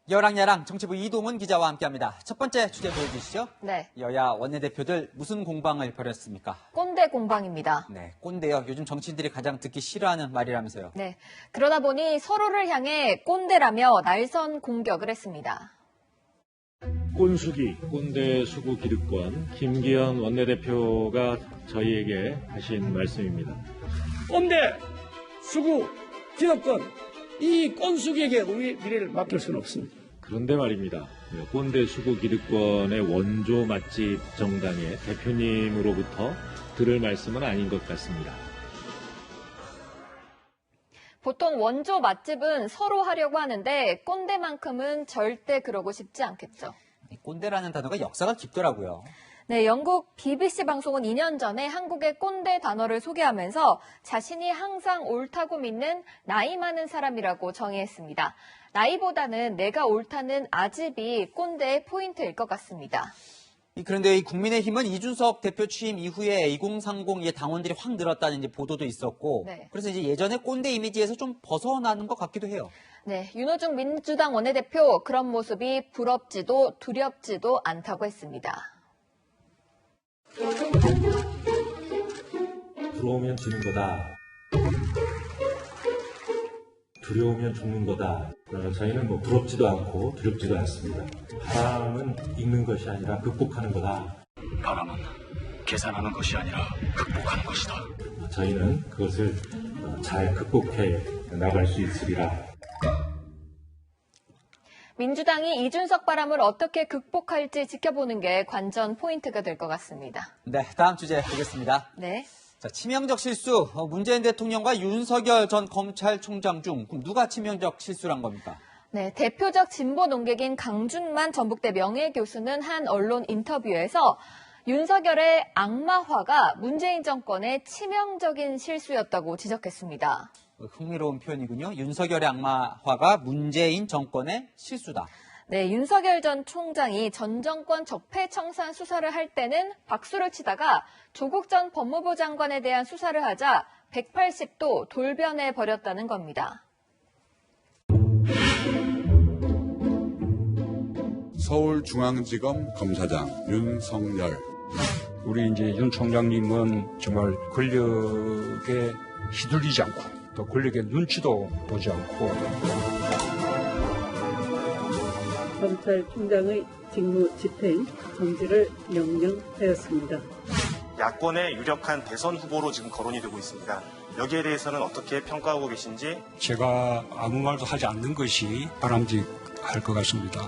여랑야랑 정치부 이동훈 기자와 함께합니다. 첫 번째 주제 보여주시죠. 네. 여야 원내대표들 무슨 공방을 벌였습니까? 꼰대 공방입니다. 네, 꼰대요. 요즘 정치인들이 가장 듣기 싫어하는 말이라면서요. 네. 그러다 보니 서로를 향해 꼰대라며 날선 공격을 했습니다. 꼰수기, 꼰대 수구 기득권 김기현 원내대표가 저희에게 하신 말씀입니다. 꼰대, 수구, 기득권, 이 꼰수기에게 우리 미래를 맡길 수는 없습니다. 그런데 말입니다. 꼰대 수구 기득권의 원조 맛집 정당의 대표님으로부터 들을 말씀은 아닌 것 같습니다. 보통 원조 맛집은 서로 하려고 하는데 꼰대만큼은 절대 그러고 싶지 않겠죠. 꼰대라는 단어가 역사가 깊더라고요. 네, 영국 BBC 방송은 2년 전에 한국의 꼰대 단어를 소개하면서 자신이 항상 옳다고 믿는 나이 많은 사람이라고 정의했습니다. 나이보다는 내가 옳다는 아집이 꼰대의 포인트일 것 같습니다. 그런데 이 국민의힘은 이준석 대표 취임 이후에 2030 당원들이 확 늘었다는 보도도 있었고, 네. 그래서 이제 예전에 꼰대 이미지에서 좀 벗어나는 것 같기도 해요. 네, 윤호중 민주당 원내대표 그런 모습이 부럽지도 두렵지도 않다고 했습니다. 부러우면 지는 거다. 두려우면 죽는 거다. 저희는 부럽지도 않고 두렵지도 않습니다. 바람은 읽는 것이 아니라 극복하는 거다. 바람은 계산하는 것이 아니라 극복하는 것이다. 저희는 그것을 잘 극복해 나갈 수 있으리라. 민주당이 이준석 바람을 어떻게 극복할지 지켜보는 게 관전 포인트가 될 것 같습니다. 네, 다음 주제 보겠습니다. 네. 자, 치명적 실수. 문재인 대통령과 윤석열 전 검찰총장 중 그럼 누가 치명적 실수를 한 겁니까? 네, 대표적 진보 농객인 강준만 전북대 명예교수는 한 언론 인터뷰에서 윤석열의 악마화가 문재인 정권의 치명적인 실수였다고 지적했습니다. 흥미로운 표현이군요. 윤석열의 악마화가 문재인 정권의 실수다. 네, 윤석열 전 총장이 전 정권 적폐청산 수사를 할 때는 박수를 치다가 조국 전 법무부 장관에 대한 수사를 하자 180도 돌변해 버렸다는 겁니다. 서울중앙지검 검사장 윤석열. 우리 이제 윤 총장님은 정말 권력에 휘둘리지 않고 또 권력의 눈치도 보지 않고 검찰총장의 직무 집행 정지를 명령하였습니다. 야권의 유력한 대선 후보로 지금 거론이 되고 있습니다. 여기에 대해서는 어떻게 평가하고 계신지? 제가 아무 말도 하지 않는 것이 바람직할 것 같습니다.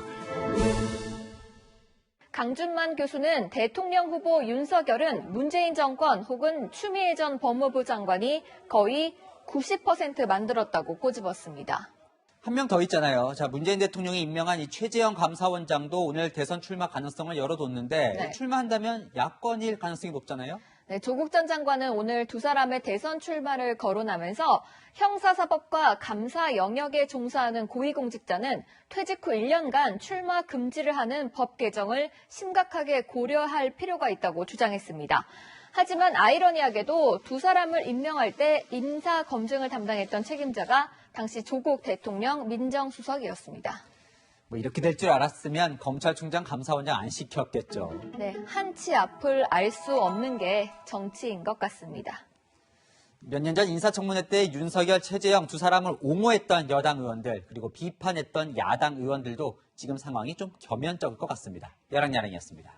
강준만 교수는 대통령 후보 윤석열은 문재인 정권 혹은 추미애 전 법무부 장관이 거의 90% 만들었다고 꼬집었습니다. 한 명 더 있잖아요. 자, 문재인 대통령이 임명한 이 최재형 감사원장도 오늘 대선 출마 가능성을 열어뒀는데 네. 출마한다면 야권일 가능성이 높잖아요. 네, 조국 전 장관은 오늘 두 사람의 대선 출마를 거론하면서 형사사법과 감사 영역에 종사하는 고위공직자는 퇴직 후 1년간 출마 금지를 하는 법 개정을 심각하게 고려할 필요가 있다고 주장했습니다. 하지만 아이러니하게도 두 사람을 임명할 때 인사 검증을 담당했던 책임자가 당시 조국 대통령 민정수석이었습니다. 이렇게 될 줄 알았으면 검찰총장 감사원장 안 시켰겠죠. 네, 한치 앞을 알 수 없는 게 정치인 것 같습니다. 몇 년 전 인사청문회 때 윤석열, 최재형 두 사람을 옹호했던 여당 의원들 그리고 비판했던 야당 의원들도 지금 상황이 좀 겸연쩍을 것 같습니다. 여랑야랑이었습니다.